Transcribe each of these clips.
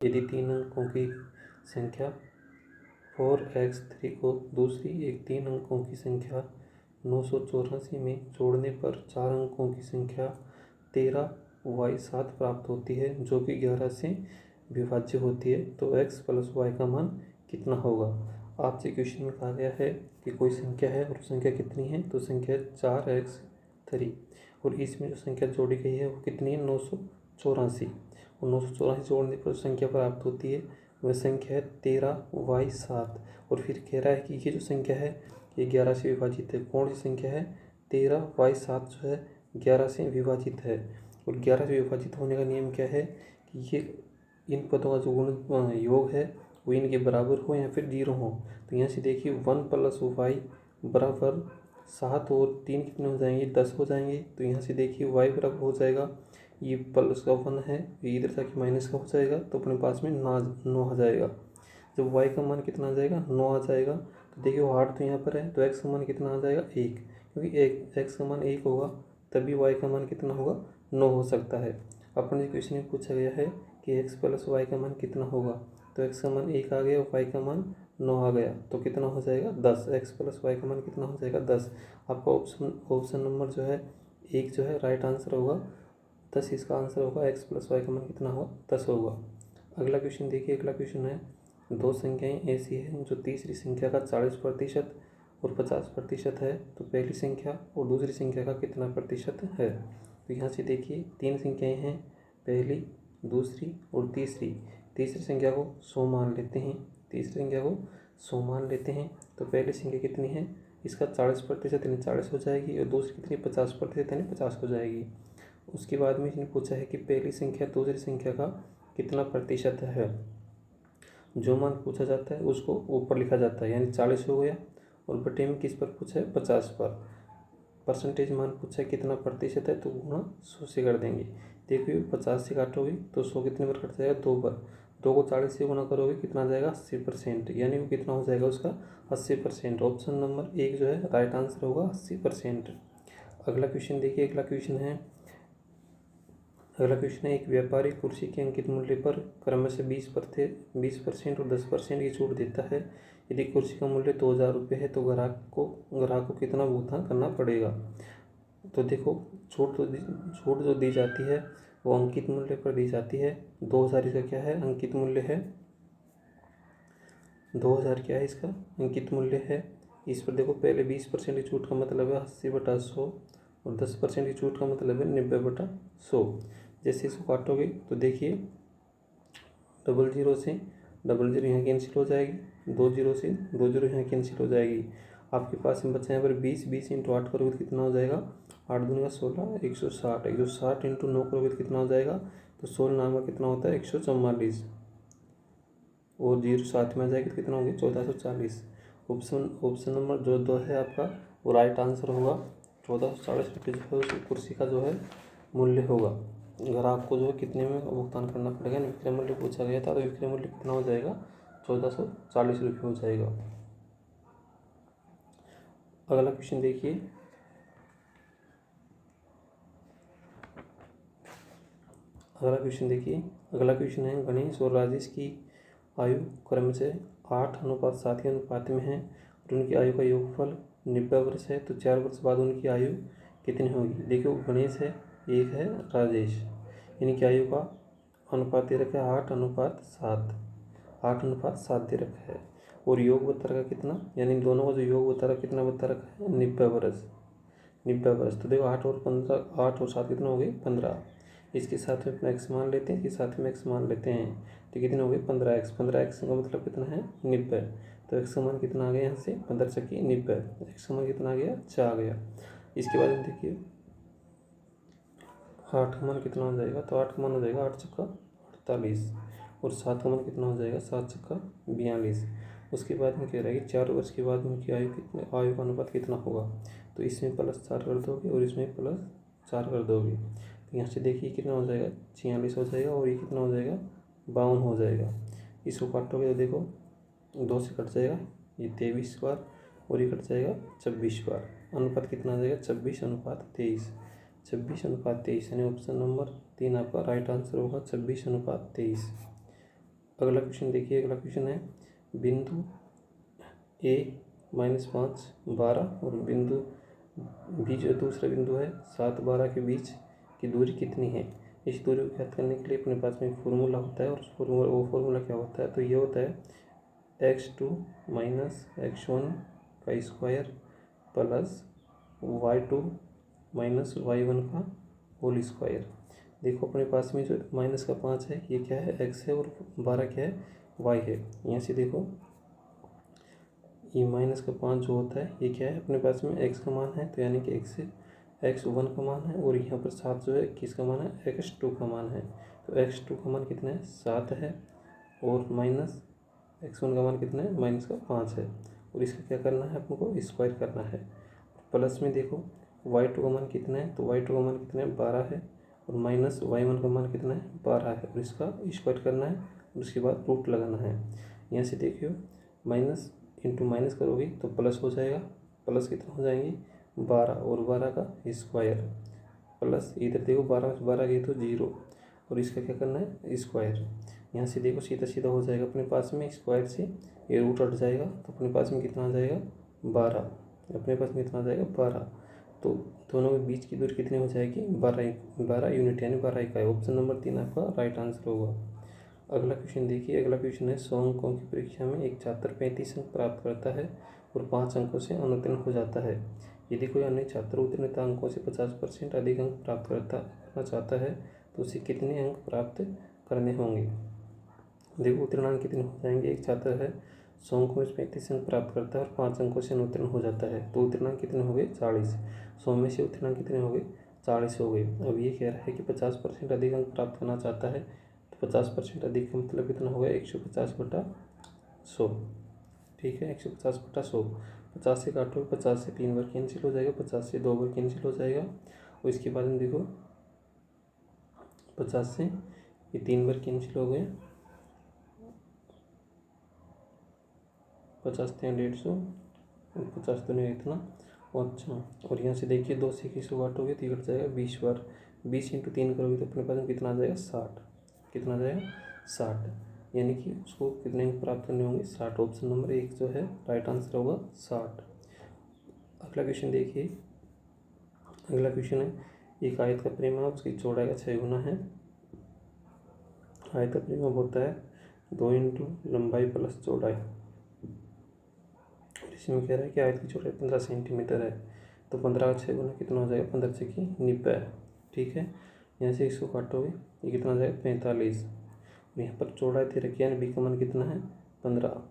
यदि 3 अंकों की संख्या 4x3 को दूसरी एक 3 अंकों की संख्या 984 में जोड़ने पर 4 अंकों की संख्या 13y7 प्राप्त होती है, जो कि 11 से विभाज्य होती है, तो x + y का मान कितना होगा। आपसे क्वेश्चन में कहा गया है कि कोई संख्या है और संख्या कितनी है, तो संख्या 4x3 और इसमें जो संख्या जोड़ी गई है वो कितनी है, 984 और 984 जोड़ने पर संख्या प्राप्त होती है वह संख्या है 13y7 और फिर कह रहा है कि ये जो संख्या है ये 11 से विभाजित है। कौन सी संख्या है, 13y7 जो है 11 से विभाजित है और 11 से विभाजित होने का नियम क्या है कि ये इन पदों का जो गुण योग है वो इनके बराबर हो या फिर 0 हो। तो यहाँ से देखिए 1 + y बराबर 7 और 3 कितने हो जाएंगे, 10 हो जाएंगे। तो यहाँ से देखिए y बराबर हो जाएगा, ये प्लस का 1 है, ये इधर जाके माइनस का हो जाएगा, तो अपने पास में 9 आ जाएगा। जब y का मान कितना आ जाएगा, 9 आ जाएगा। तो देखिए वो 8 तो यहाँ पर है, तो x का मान कितना आ जाएगा, 1, क्योंकि x का मान 1 होगा तभी y का मान कितना होगा, 9 हो सकता है। अपने क्वेश्चन में पूछा गया है कि x + y का मान कितना होगा, तो x का मान 1 आ गया और y का मान 9 आ गया, तो कितना हो जाएगा, 10। x + y का मान कितना हो जाएगा, 10। आपका ऑप्शन नंबर जो है 1 जो है राइट आंसर होगा, 10 इसका आंसर होगा। x + y का मान कितना होगा, 10 होगा। अगला क्वेश्चन देखिए, अगला क्वेश्चन है, दो संख्याएं ऐसी हैं जो तीसरी संख्या का 40% और 50% है, तो पहली संख्या और दूसरी संख्या का कितना प्रतिशत है। तो यहाँ से देखिए 3 संख्याएं हैं, पहली, दूसरी और तीसरी। तीसरी संख्या को 100 मान लेते हैं, तीसरी संख्या को 100 मान लेते हैं। तो पहली संख्या कितनी है, इसका 40% यानी 40 हो जाएगी और दूसरी कितनी 50% यानी 50 हो जाएगी। उसके बाद में इसने पूछा है कि पहली संख्या दूसरी संख्या का कितना प्रतिशत है। जो मान पूछा जाता है उसको ऊपर लिखा जाता है, यानी 40 हो गया और बटे में किस पर पूछा है, 50 पर। परसेंटेज मान पूछा है कितना प्रतिशत है, तो गुणा 100 से कर देंगे। देखिए 50 से काटोगे तो 100 कितने पर कट जाएगा, 2 पर। 2 को 40 से गुणा करोगे कितना जाएगा, 80%, यानी वो कितना हो जाएगा उसका 80%। ऑप्शन नंबर 1 जो है राइट आंसर होगा 80%। अगला क्वेश्चन देखिए, अगला क्वेश्चन है, एक व्यापारी कुर्सी के अंकित मूल्य पर क्रमशः 20% और 10% की छूट देता है। यदि कुर्सी का मूल्य 2000 रुपये है तो ग्राहक को कितना भुगतान करना पड़ेगा। तो देखो छूट जो दी जाती है वो अंकित मूल्य पर दी जाती है। 2000 इसका क्या है, अंकित मूल्य है। 2000 क्या है, इसका अंकित मूल्य है। इस पर देखो पहले 20% की छूट का मतलब है 80/100 और 10% की छूट का मतलब है 90/100। जैसे इसको काटोगे तो देखिए 00 से 00 यहाँ कैंसिल हो जाएगी, 20 से 20 यहाँ कैंसिल हो जाएगी। आपके पास में बचा यहाँ पर 20 × 8 करोगे तो कितना हो जाएगा, 8 दूनी 16, 160, 160 × 9 करोगे तो कितना हो जाएगा, तो 16 नाम का कितना होता है 144 और 0 साथ में आ जाएगी तो कितना होगी 1440। ऑप्शन नंबर जो 2 है आपका वो राइट आंसर होगा। 1440 रुपये जो है उस कुर्सी का जो है मूल्य होगा। ग्राहक को जो है कितने में भुगतान करना पड़ेगा, विक्रय मूल्य पूछा गया था, तो विक्रय मूल्य कितना हो जाएगा, 1440 रुपये हो जाएगा। अगला क्वेश्चन देखिए, अगला क्वेश्चन है, गणेश और राजेश की आयु क्रमशः 8:7 के अनुपात में है और उनकी आयु का योगफल 90 वर्ष है, तो 4 वर्ष बाद उनकी आयु कितनी होगी। देखिए गणेश है, 1 है राजेश, इनकी आयु का अनुपात दे रखा है 8:7, 8:7 दे रखा है और योग बता रखा कितना, यानी दोनों का जो योग बता रखा कितना बता रखा है 90 वर्ष, 90 वर्ष। तो देखो 8 और 15, 8 और 7 कितना हो गए 15। इसके साथ में अपना x मान लेते हैं, इसके साथ में x मान लेते हैं, तो कितने हो गए 15x। 15x का मतलब कितना है 90, तो x का मान कितना आ गया, यहाँ से 15 चक्की 90, x का मान कितना आ गया 6 आ गया। इसके बाद में देखिए 8 का मान कितना हो जाएगा, तो 8 का मान हो जाएगा 8 चक्का 48 और 7 का मान कितना हो जाएगा 7 चक्का 42। उसके बाद में कह रहा है कि 4 वर्ष के बाद उनकी आयु का अनुपात कितना होगा, तो इसमें +4 कर दोगे और इसमें +4 कर दोगे, तो यहाँ से देखिए कितना हो जाएगा 46 हो जाएगा और ये कितना हो जाएगा 52 हो जाएगा। इसको काटोगे तो देखो 2 से कट जाएगा, ये 23 बार और ये कट जाएगा 26 बार। अनुपात कितना आ जाएगा 26:23, 26:23, यानी ऑप्शन नंबर 3 आपका राइट आंसर होगा 26:23। अगला क्वेश्चन देखिए, अगला क्वेश्चन है बिंदु A -5 12 और बिंदु बी जो दूसरा बिंदु है 7 12 के बीच की दूरी कितनी है। इस दूरी को ज्ञात करने के लिए अपने पास में एक फार्मूला होता है, और वो फार्मूला क्या होता है, तो ये होता है x2 - x1 का स्क्वायर प्लस y2 - y1 का होल स्क्वायर। देखो अपने पास में जो -5 है ये क्या है, x है, और 12 क्या है, y है। यहाँ से देखो ये -5 जो होता है ये क्या है, अपने पास में x का मान है, तो यानी कि x1 का मान है, और यहाँ पर 7 जो है किसका मान है, x2 का मान है। तो x2 का मान कितना है, 7 है, और -x1 का मान कितना है, -5 है, और इसका क्या करना है, अपन को स्क्वायर करना है। प्लस में देखो y2 का मान कितना है, तो y2 का मान कितना है, 12 है, और -y1 का मान कितना है, 12 है, और इसका स्क्वायर करना है, और उसके बाद रूट लगाना है। यहाँ से देखियो माइनस इंटू माइनस करोगे तो प्लस हो जाएगा, प्लस कितना हो जाएंगे, 12, और 12 का स्क्वायर प्लस इधर देखो 12 गई तो 0, और इसका क्या करना है, स्क्वायर। यहाँ से देखो सीधा सीधा हो जाएगा, अपने पास में स्क्वायर से ये रूट हट जाएगा, तो अपने पास में कितना आ जाएगा, 12, अपने पास में कितना आ जाएगा, 12। तो दोनों के बीच की दूरी कितनी हो जाएगी, 12 यूनिट, यानी 12 इकाई। ऑप्शन नंबर 3 आपका राइट आंसर होगा। अगला क्वेश्चन देखिए, अगला क्वेश्चन है 100 अंकों की परीक्षा में एक छात्र 35 अंक प्राप्त करता है और 5 अंकों से अनुत्तीर्ण हो जाता है। यदि कोई अन्य छात्र उत्तीर्णता अंकों से 50% अधिक अंक प्राप्त करना चाहता है तो उसे कितने अंक प्राप्त करने होंगे। देखो उत्तीर्णांक कितने हो जाएंगे, एक छात्र है 100 अंकों में 35 अंक प्राप्त करता है और 5 अंकों से अनुत्तीर्ण हो जाता है, तो उत्तीर्णांक कितने हो गए, 40। 100 में से उत्तीर्णांक कितने हो गए, 40 हो गए। अब ये कह रहा है कि 50% अधिक अंक प्राप्त करना चाहता है, तो 50% अधिक का मतलब कितना हो गया, 150/100। ठीक है, 150/100। 50 से काटो, 50 से 3 बार कैंसिल हो जाएगा, 50 से 2 बार कैंसिल हो जाएगा, और इसके बाद में देखो 50 से ये 3 बार कैंसिल हो गए, 50 से 150, 50 तो नहीं इतना, अच्छा। और यहाँ से देखिए 2 से 21 काटोगे तो कट जाएगा 20 बार, 20 × 3 करोगे तो अपने पास में कितना आ जाएगा, 60। कितना आ जाएगा, 60, यानी कि उसको कितने अंक प्राप्त करने होंगे, 60। ऑप्शन नंबर 1 जो है राइट आंसर होगा 60। अगला क्वेश्चन देखिए, अगला क्वेश्चन है एक आयत का परिमाप उसकी चौड़ाई का 6 गुना है। आयत का परिमाप होता है 2 × लंबाई प्लस चौड़ाई। इसमें कह रहा है कि आयत की चौड़ाई 15 सेंटीमीटर है, तो 15 का 6 गुना कितना हो जाएगा, 15 × 6 = 90। ठीक है, यहाँ से इसको काटोगे ये कितना हो जाएगा, 45। यहाँ पर चौड़ाई दे रखी है, बी का मान कितना है, 15।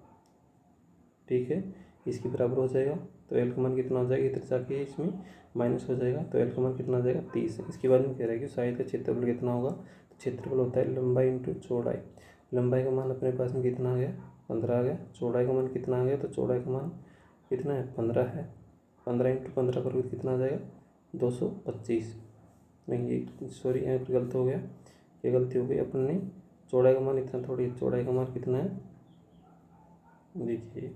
ठीक है, इसके बराबर हो जाएगा, तो एल का मान कितना हो जाएगा, इधर जाके इसमें माइनस हो जाएगा, तो एल का मान कितना हो जाएगा, 30। इसके बाद में कह रहा है कि उस आयत का क्षेत्रफल कितना होगा, तो क्षेत्रफल होता है लंबाई × चौड़ाई। लंबाई का मान अपने पास में कितना आ गया, 15 आ गया। चौड़ाई का मान कितना आ गया, तो चौड़ाई का मान कितना है, 15 है। 15 × 15 करोगे तो कितना आ जाएगा, 225। नहीं ये सॉरी, यहाँ पर गलत हो गया, ये गलती हो गई, अपन ने चौड़ाई का मान इतना थोड़ी, चौड़ाई का मान कितना है, देखिए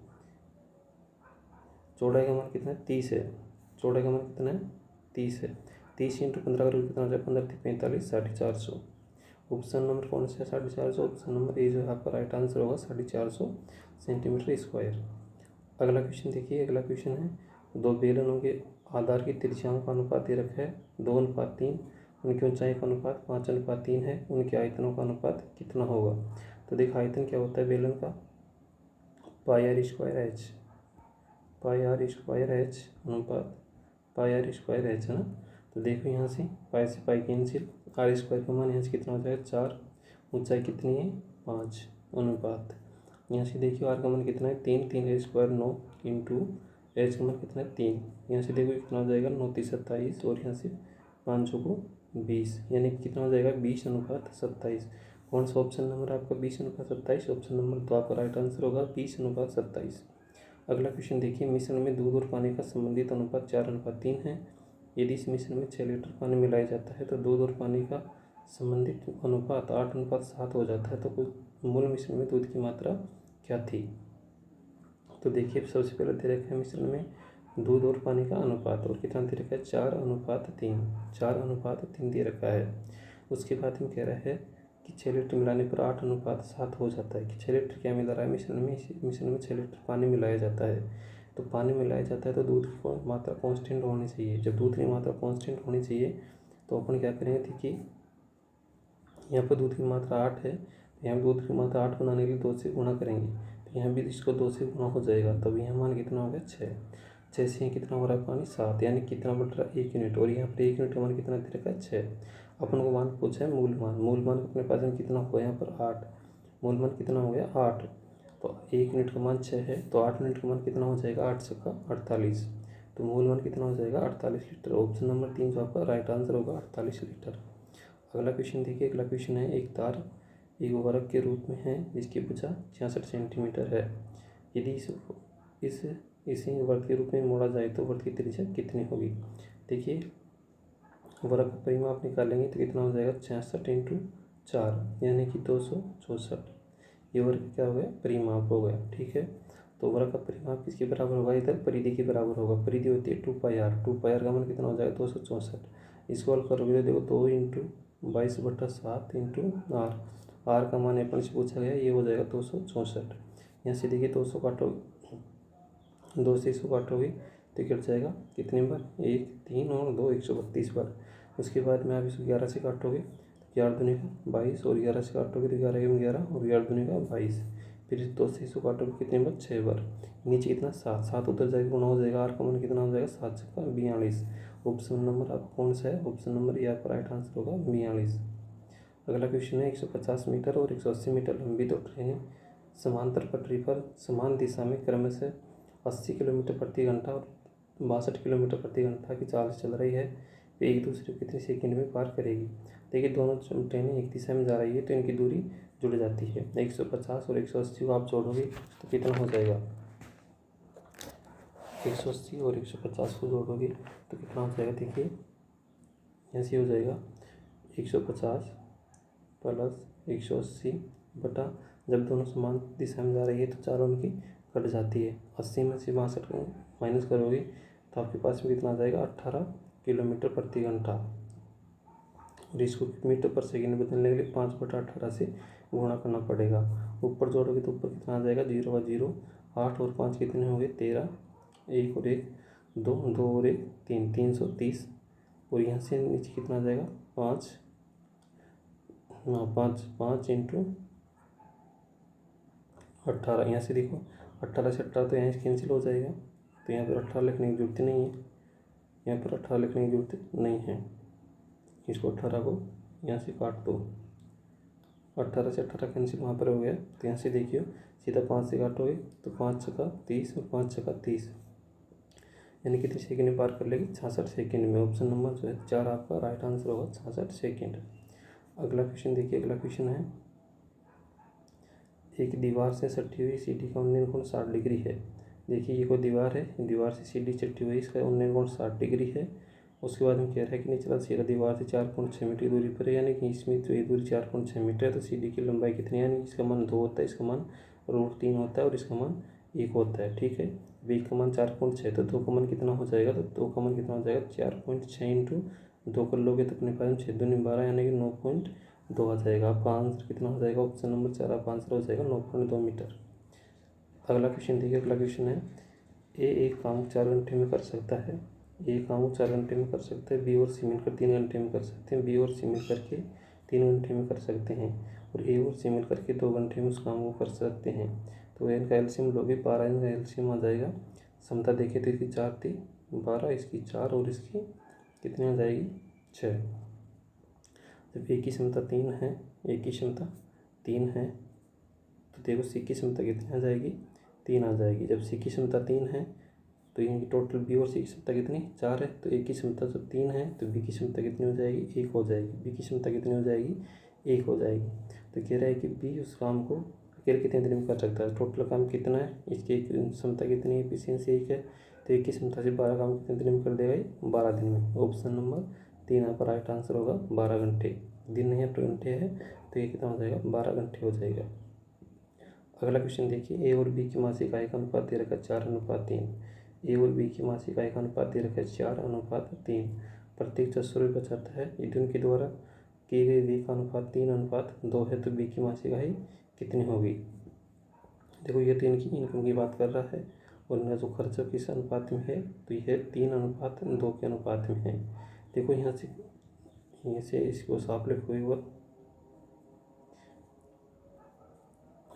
चौड़ाई का मान कितना है, 30 है। चौड़ाई का मान कितना है, 30 है। 30 × 15 करोगे कितना हो जाएगा, 15 × 45 450। ऑप्शन नंबर कौन सा है, 450। ऑप्शन नंबर ए जो है आपका राइट आंसर होगा, 450 सेंटीमीटर स्क्वायर। अगला क्वेश्चन देखिए, अगला क्वेश्चन है 2 बेलनों के आधार की त्रिज्याओं का अनुपात दे रखा है 2:3, उनकी ऊंचाई का अनुपात 5:3 है, उनके आयतनों का अनुपात कितना होगा। तो देखो आयतन क्या होता है बेलन का, πr² h अनुपात πr² h है ना। तो देखो यहाँ से पाई कैंसिल, r² का मान यहाँ से कितना हो जाएगा, 4, ऊंचाई कितनी है, 5, अनुपात यहाँ से देखिए r का मान कितना है, 3, 3 9 इंटू h का मान कितना है, 3। यहाँ से देखो कितना हो जाएगा, 9 × 27, और यहाँ से 5 को 20, यानी कितना हो जाएगा, 20:27। कौन सा ऑप्शन नंबर आपका 20:27। ऑप्शन नंबर 2 आपका राइट आंसर होगा, 20:27। अगला क्वेश्चन देखिए, मिश्रण में दूध और पानी का संबंधित अनुपात 4:3 है। यदि इस मिश्रण में 6 लीटर पानी मिलाया जाता है तो दूध और पानी का संबंधित अनुपात 8:7 हो जाता है, तो मूल मिश्रण में दूध की मात्रा क्या थी। तो देखिए सबसे पहले दे रखा है मिश्रण में दूध और पानी का अनुपात, और कितना दे रखा है, 4:3, 4:3 दे रखा है। उसके बाद में कह रहा है कि 6 लीटर मिलाने पर 8:7 हो जाता है कि 6 लीटर क्या मिला रहा है मिश्रण में, इस मिश्रण में 6 लीटर पानी मिलाया जाता है। तो पानी मिलाया जाता है तो दूध की मात्रा कांस्टेंट होनी चाहिए। जब दूध की मात्रा कांस्टेंट होनी चाहिए तो अपन क्या करेंगे, देखिए यहाँ पर दूध की मात्रा 8 है, तो यहाँ दूध की मात्रा 8 बनाने के लिए 2 से गुणा करेंगे, तो यहाँ भी इसको 2 से गुणा हो जाएगा, तब यहाँ मान कितना हो गया 6। 6 से यहाँ कितना हो रहा है पानी 7, यानी कितना बढ़ रहा है 1 यूनिट, और यहाँ पर 1 यूनिट का मान कितना दे रखा है 6। अपन को मान पूछा है मूल मान अपने पास में कितना हुआ यहाँ पर 8, मूल मान कितना हो गया 8, तो 1 यूनिट का मान 6 है, तो 8 यूनिट का मान कितना हो जाएगा 8 से 48, तो मूल मान कितना हो जाएगा 48 लीटर। ऑप्शन नंबर 3 जो आपका राइट आंसर होगा 48 लीटर। अगला क्वेश्चन देखिए, अगला क्वेश्चन है एक तार एक वर्ग के रूप में है जिसकी भुजा 66 सेंटीमीटर है। यदि इसे वर्ग के रूप में मोड़ा जाए तो वर्ग की त्रिज्या कितनी होगी। देखिए वर्ग का परिमाप निकालेंगे तो कितना हो जाएगा 66 × 4 यानी कि 264। ये वर्ग क्या हो गया परिमाप हो गया, ठीक है। तो वर्ग का परिमाप किसके बराबर होगा, इधर परिधि के बराबर होगा। परिधि होती है 2πr, 2πr का मान कितना हो जाएगा 264। इसको हल करोगे तो देखो 2 × 22/7 × r, आर का मान अपन से पूछा गया, ये हो जाएगा 264। यहाँ से देखिए 200 काटोगे, 2 से 100 काटोगे तो कट जाएगा कितने बार 1 3 और 2 132 बार। उसके बाद में आप इसको 11 से काटोगे तो 11 दूनी का 22, और 11 से काटोगे तो 11 × 11 और 11 दूनी का 22। फिर 2 से 100 काटोगे कितने बार 6 बार। नीचे कितना 7 उधर जाएगा गुना हो जाएगा, आर का मान कितना हो जाएगा 7 × 42। ऑप्शन नंबर आप कौन सा है, ऑप्शन नंबर ए आपका राइट आंसर होगा 42। अगला क्वेश्चन है 150 मीटर और 180 मीटर लंबी 2 ट्रेनें समांतर पटरी पर समान दिशा में क्रमशः 80 किलोमीटर प्रति घंटा और 62 किलोमीटर प्रति घंटा की चाल से चल रही है, तो एक दूसरे को कितने सेकंड में पार करेगी। देखिए दोनों ट्रेनें एक दिशा में जा रही है तो इनकी दूरी जुड़ जाती है। 150 और 180 को आप जोड़ोगे तो कितना हो जाएगा, 180 और 150 को जोड़ोगे तो कितना हो जाएगा, देखिए ऐसे हो जाएगा 150 + 180 बटा, जब दोनों समान दिशा में जा रही है तो चारों उनकी कट जाती है। 80 में से 62 को माइनस करोगे तो आपके पास में कितना आ जाएगा 18 किलोमीटर प्रति घंटा, और इसको मीटर पर सेकेंड बदलने के लिए 5/18 से गुणा करना पड़ेगा। ऊपर जोड़ोगे तो ऊपर कितना आ जाएगा 0 और 0, 8 और 5 कितने हो गए 13, 1 और 1 2, 2 और 1 3, 330, और यहाँ से नीचे कितना आ जाएगा 5 × 18। यहाँ से देखो 18 से 18 तो यहाँ से कैंसिल हो जाएगा, तो यहाँ पर 18 लिखने की जरूरत नहीं है, यहाँ पर 18 लिखने की जरूरत नहीं है। इसको 18 को यहाँ से काट दो, 18 से 18 कैंसिल वहाँ पर हो गया, तो यहाँ से देखिए सीधा 5 से काटोगे तो 5 × 30 और 5 × 30, यानी कितने सेकंड में पार कर लेगी 66 सेकंड में। ऑप्शन नंबर जो है 4 आपका राइट आंसर होगा 66 सेकंड। अगला क्वेश्चन देखिए, अगला क्वेश्चन है एक दीवार से सटी हुई सीढ़ी का उन्नयन कोण 60 डिग्री है। देखिए ये कोई दीवार है, दीवार से सीढ़ी सटी हुई, इसका उन्नयन कोण 60 डिग्री है। उसके बाद में कह रहा है कि निचला सिरा दीवार से 4.6 मीटर की दूरी पर है, यानी कि इसमें तो ये दूरी 4.6 मीटर है, तो सीढ़ी की लंबाई कितनी है, यानी इसका मान 2 होता है, इसका मान √3 होता है और इसका मान 1 होता है, ठीक है। बी का मान 4.6, तो 2 का मान कितना हो जाएगा, तो 2 का मान कितना हो जाएगा 4.6 × 2 कर लोगे तो अपने पास 6 दूनी 12 यानी कि 9.2 आ जाएगा। आपका आंसर कितना हो जाएगा, ऑप्शन नंबर 4 आपका आंसर हो जाएगा 9.2 मीटर। अगला क्वेश्चन देखिए, अगला क्वेश्चन है ए एक काम 4 घंटे में कर सकता है, ए काम 4 घंटे में कर सकता है, बी और सी मिलकर 3 घंटे में कर सकते हैं, बी और सी मिलकर के 3 घंटे में कर सकते हैं, और ए और सी मिलकर के 2 घंटे में उस काम को कर सकते हैं। तो इनका एलसीएम लोगे 12, इनका एलसीएम आ जाएगा। क्षमता देखें तो इसकी 4 थी 12, इसकी 4 और इसकी कितनी आ जाएगी 6। जब ए की क्षमता 3 है, ए की क्षमता 3 है, तो देखो सी की क्षमता कितनी आ जाएगी 3 आ जाएगी। जब सी की क्षमता 3 है तो इनकी टोटल बी और सी की क्षमता कितनी 4 है, तो ए की क्षमता जब 3 है तो बी की क्षमता कितनी हो जाएगी 1 हो जाएगी, बी की क्षमता कितनी हो जाएगी 1 हो जाएगी। तो कह रहा है कि बी उस काम को अकेले कितने दिन में कर सकता है, टोटल काम कितना है, इसकी क्षमता कितनी है, एफिशिएंसी 1 है, तो एक की क्षमता से 12 काम कितने दिन में कर देगा 12 दिन में। ऑप्शन नंबर 3 आपका राइट आंसर होगा 12 घंटे, दिन नहीं है तो घंटे है, तो ये कितना हो जाएगा 12 घंटे हो जाएगा। अगला क्वेश्चन देखिए, ए और बी की मासिक आय का अनुपात दे रखा 4:3, ए और बी की मासिक आय का अनुपात दे रखा है 4:3, प्रत्येक 600 रुपये बचाता है। यदि उनके द्वारा की गई v का अनुपात 3:2 है तो b की मासिक आय कितनी होगी। देखो ये तो इनकी इनकम की बात कर रहा है और इनका जो खर्चा किस अनुपात में है तो यह 3:2 के अनुपात में है। देखो यहाँ से इसको साफ लिखो एक बार।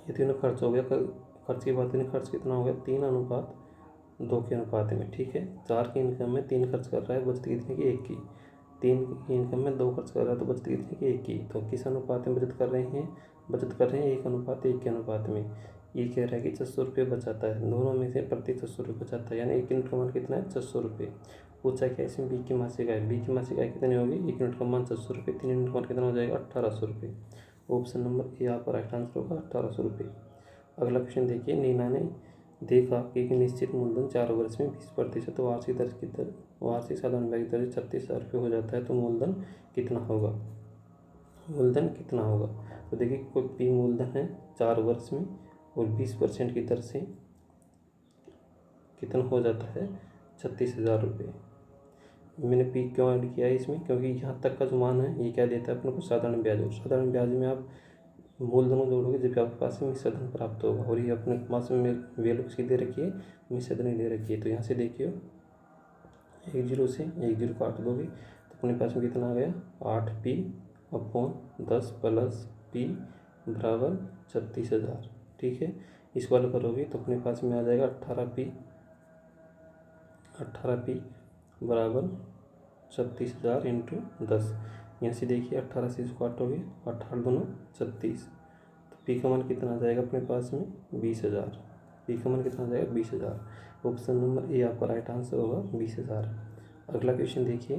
ये तीनों खर्च हो गया, खर्च की बात नहीं, खर्च कितना हो गया 3:2 के अनुपात में। ठीक है, 4 की इनकम में 3 खर्च कर रहा है, बचत कितने की 1 की। 3 की इनकम में 2 खर्च कर रहा है तो बचत कितने की 1 की। तो किस अनुपात में बचत कर रहे हैं, बचत कर रहे हैं 1:1 के अनुपात में। ये कह रहा है कि 600 रुपये बचाता है, दोनों में से प्रति 600 रुपये बचाता है, यानी 1 यूनिट का मान कितना है 600 रुपये। पूछा क्या इसमें बी की मासिक आय, बी की मासिक आय कितनी होगी, 1 यूनिट का मान 600 रुपये, 3 यूनिट का मान कितना हो जाएगा 1800 रुपये। ऑप्शन नंबर ए आपका राइट आंसर होगा 1800 रुपये। अगला क्वेश्चन देखिए, नीना ने देखा कि एक निश्चित मूलधन 4 वर्ष में 20% वार्षिक साधारण ब्याज दर 36,000 रुपये हो जाता है तो मूलधन कितना होगा। मूलधन कितना होगा तो देखिए कोई पी मूलधन है 4 वर्ष में और 20% की दर से कितना हो जाता है 36,000 रुपये। मैंने पी क्यों ऐड किया है इसमें, क्योंकि यहाँ तक का जो मान है ये क्या देता है अपने को साधारण ब्याज, और साधारण ब्याज में आप मूलधनों जोड़ोगे जब आपके पास में मिश्रधन प्राप्त होगा, और ये अपने पास में वैल्यू किसकी दे रखी है, मिश्रधन दे रखी है। तो यहाँ से देखिए 1 0 से 1 0 काट दोगे तो अपने पास में कितना आ गया 8p/10 प्लस p बराबर 36,000। ठीक है, इसको हल करोगे तो अपने पास में आ जाएगा 18p बराबर 36,000 इंटू 10। यहाँ से देखिए 18 से इसको काटोगे, 18 दूना 36, तो पी का मान कितना आ जाएगा अपने पास में 20,000। पी का मान कितना आ जाएगा 20,000। ऑप्शन नंबर ए आपका राइट आंसर होगा 20,000। अगला क्वेश्चन देखिए।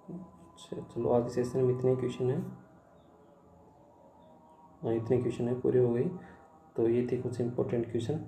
अच्छा चलो आगे सेशन में इतने क्वेश्चन है, इतने क्वेश्चन है पूरे हो गई। तो ये थे कुछ इंपॉर्टेंट क्वेश्चन।